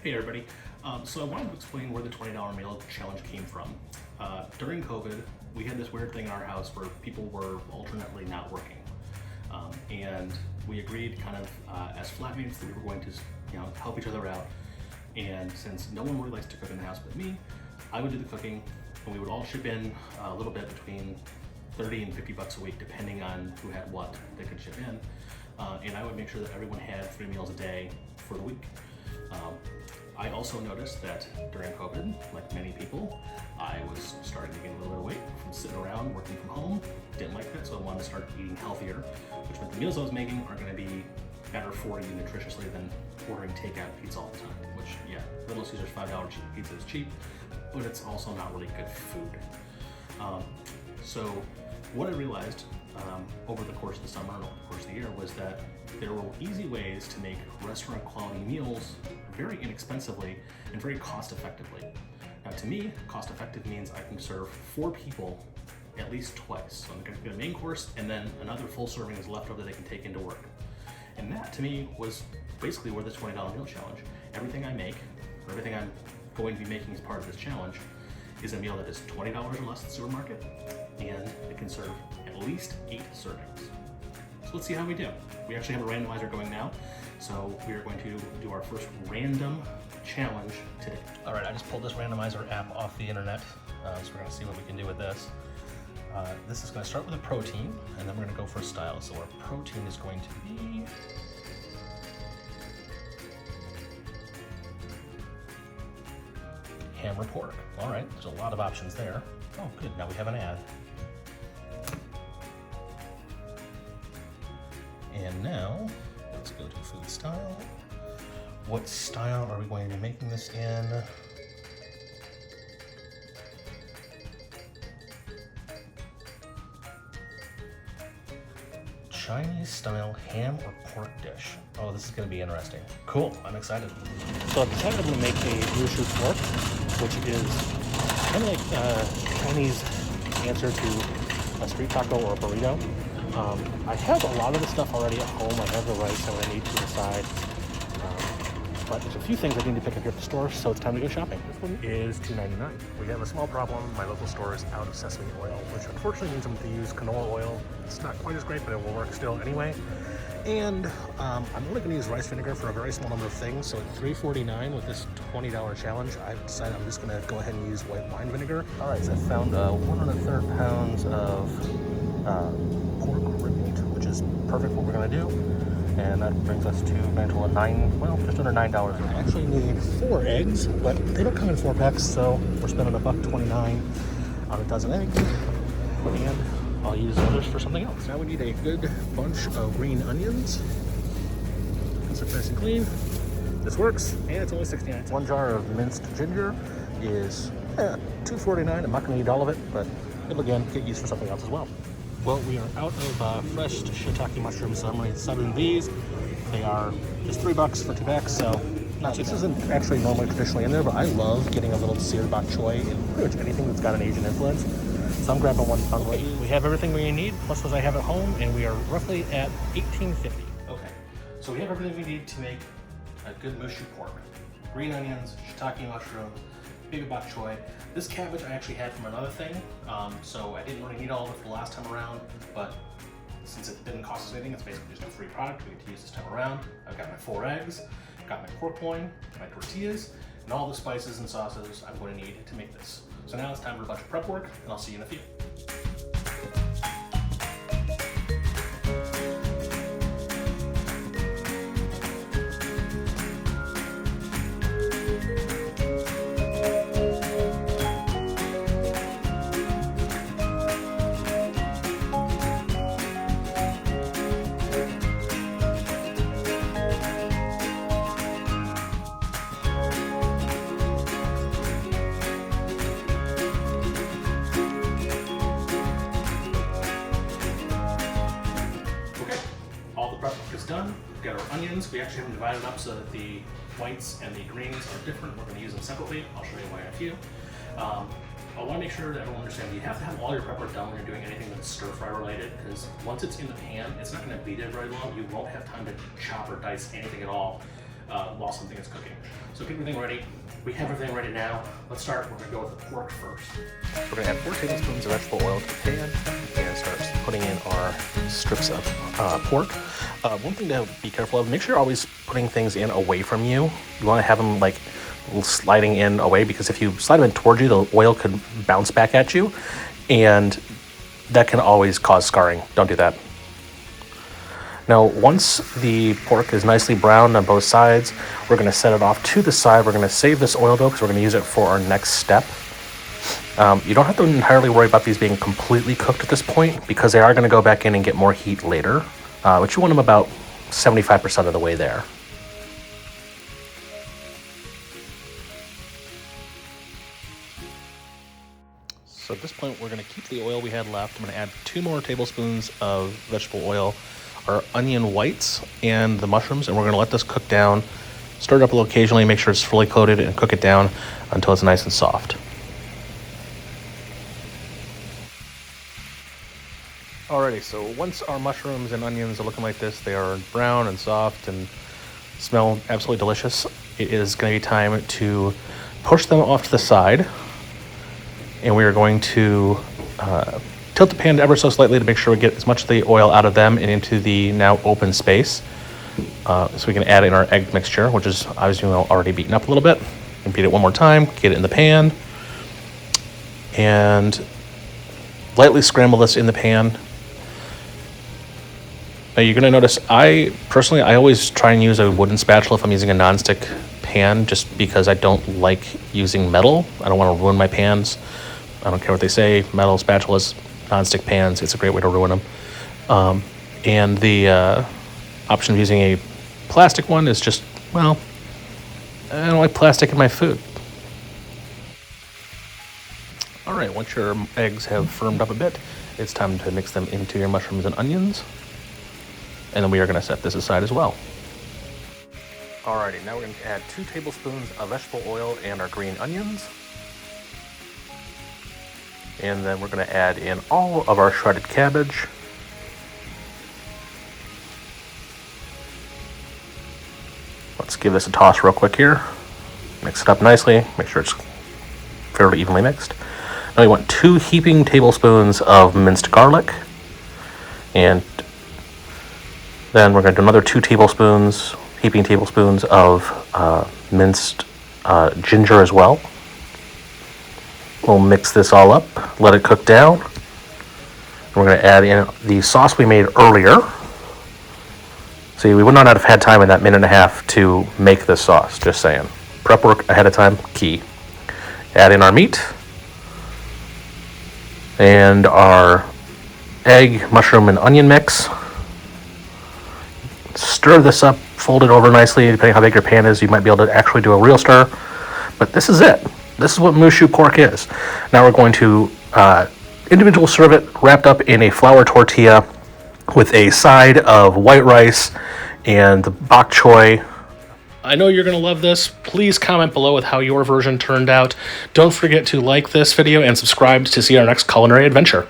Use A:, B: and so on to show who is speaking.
A: Hey everybody. So I wanted to explain where the $20 meal challenge came from. During COVID, we had this weird thing in our house where people were alternately not working. And we agreed kind of as flatmates that we were going to help each other out. And since no one really likes to cook in the house but me, I would do the cooking and we would all chip in a little bit between 30 and 50 bucks a week, depending on who had what they could chip in. And I would make sure that everyone had 3 meals a day for the week. I also noticed that during COVID, like many people, I was starting to gain a little bit of weight from sitting around working from home. Didn't like that, so I wanted to start eating healthier, which meant the meals I was making are going to be better for you nutritiously than ordering takeout pizza all the time, which, yeah, Little Caesars $5 pizza is cheap, but it's also not really good food. So what I realized over the course of the summer and over the course of the year was that there were easy ways to make restaurant quality meals very inexpensively and very cost effectively. Now to me, cost effective means I can serve 4 people at least twice. So I'm gonna get a main course and then another full serving is left over that they can take into work. And that to me was basically where the $20 meal challenge. Everything I make, or everything I'm going to be making as part of this challenge is a meal that is $20 or less at the supermarket, and it can serve at least 8 servings. So let's see how we do. We actually have a randomizer going now, so we are going to do our first random challenge today. All right, I just pulled this randomizer app off the internet, so we're gonna see what we can do with this. This is gonna start with a protein, and then we're gonna go for style. So our protein is going to be ham or pork. All right, there's a lot of options there. Oh, good, now we have an ad. And now, let's go to food style. What style are we going to be making this in? Chinese style ham or pork dish. Oh, this is gonna be interesting. Cool, I'm excited. So I've decided I'm gonna make a blue shoe pork, which is kind of like Chinese answer to a street taco or a burrito. I have a lot of the stuff already at home. I have the rice that I need to the side. But there's a few things I need to pick up here at the store, so it's time to go shopping. This one is $2.99. We have a small problem. My local store is out of sesame oil, which unfortunately means I'm going to use canola oil. It's not quite as great, but it will work still anyway. And I'm only going to use rice vinegar for a very small number of things. So at $3.49 with this $20 challenge, I've decided I'm just going to go ahead and use white wine vinegar. All right, so I found 1 1/3 pounds of pork rib meat, which is perfect for what we're going to do. And that brings us to a total of just under $9. I actually need 4 eggs, but they don't come in 4-packs, so we're spending $1.29 on a dozen eggs. And I'll use others for something else. Now we need a good bunch of green onions. These are nice and clean. This works, and it's only 69 cents. 1 jar of minced ginger is $2.49. I'm not going to eat all of it, but it'll again get used for something else as well. Well, we are out of fresh shiitake mushrooms, so I'm going to eat 7 of these. They are just $3 for 2 packs, so not too bad. This isn't actually normally traditionally in there, but I love getting a little seared bok choy in pretty much anything that's got an Asian influence. So I'm grabbing 1 pound. Okay, we have everything we need, plus what I have at home, and we are roughly at $18.50. Okay, so we have everything we need to make a good mushu pork. Green onions, shiitake mushrooms, baby bok choy. This cabbage I actually had from another thing, so I didn't really need all of it the last time around, but since it didn't cost us anything, it's basically just a free product we get to use this time around. I've got my 4 eggs, got my pork loin, my tortillas, and all the spices and sauces I'm going to need to make this. So now it's time for a bunch of prep work, and I'll see you in a few. Done. We've got our onions. We actually have them divided up so that the whites and the greens are different. We're going to use them separately. I'll show you why in a few. I want to make sure that everyone understands you have to have all your prep work done when you're doing anything that's stir fry related, because once it's in the pan, it's not going to be there very long. You won't have time to chop or dice anything at all while something is cooking. So get everything ready. We have everything ready now. Let's start. We're going to go with the pork first. We're going to add 4 tablespoons of vegetable oil to the pan and start putting in our strips of pork. One thing to be careful of, make sure you're always putting things in away from you. You want to have them like sliding in away, because if you slide them in towards you, the oil could bounce back at you, and that can always cause scarring. Don't do that. Now, once the pork is nicely browned on both sides, we're going to set it off to the side. We're going to save this oil, though, because we're going to use it for our next step. You don't have to entirely worry about these being completely cooked at this point, because they are going to go back in and get more heat later, but you want them about 75% of the way there. So at this point, we're going to keep the oil we had left. I'm going to add 2 more tablespoons of vegetable oil, our onion whites, and the mushrooms, and we're going to let this cook down. Stir it up a little occasionally, make sure it's fully coated, and cook it down until it's nice and soft. Alrighty, so once our mushrooms and onions are looking like this, they are brown and soft and smell absolutely delicious, it is going to be time to push them off to the side. And we are going to tilt the pan ever so slightly to make sure we get as much of the oil out of them and into the now open space. So we can add in our egg mixture, which is obviously already beaten up a little bit. And beat it one more time, get it in the pan, and lightly scramble this in the pan. Now you're going to notice, I always try and use a wooden spatula if I'm using a nonstick pan, just because I don't like using metal. I don't want to ruin my pans. I don't care what they say, metal spatulas, nonstick pans, it's a great way to ruin them. And the option of using a plastic one is just, well, I don't like plastic in my food. All right, once your eggs have firmed up a bit, it's time to mix them into your mushrooms and onions. And then we are going to set this aside as well. Alrighty, now we're going to add 2 tablespoons of vegetable oil and our green onions. And then we're going to add in all of our shredded cabbage. Let's give this a toss real quick here. Mix it up nicely, make sure it's fairly evenly mixed. Now we want 2 heaping tablespoons of minced garlic. And then we're going to do another 2 heaping tablespoons of minced ginger as well. We'll mix this all up, let it cook down. We're going to add in the sauce we made earlier. See, we would not have had time in that minute and a half to make this sauce, just saying. Prep work ahead of time, key. Add in our meat and our egg, mushroom, and onion mix. Stir this up, fold it over nicely. Depending how big your pan is, you might be able to actually do a real stir. But this is it. This is what Mushu pork is. Now we're going to individual serve it wrapped up in a flour tortilla with a side of white rice and the bok choy. I know you're going to love this. Please comment below with how your version turned out. Don't forget to like this video and subscribe to see our next culinary adventure.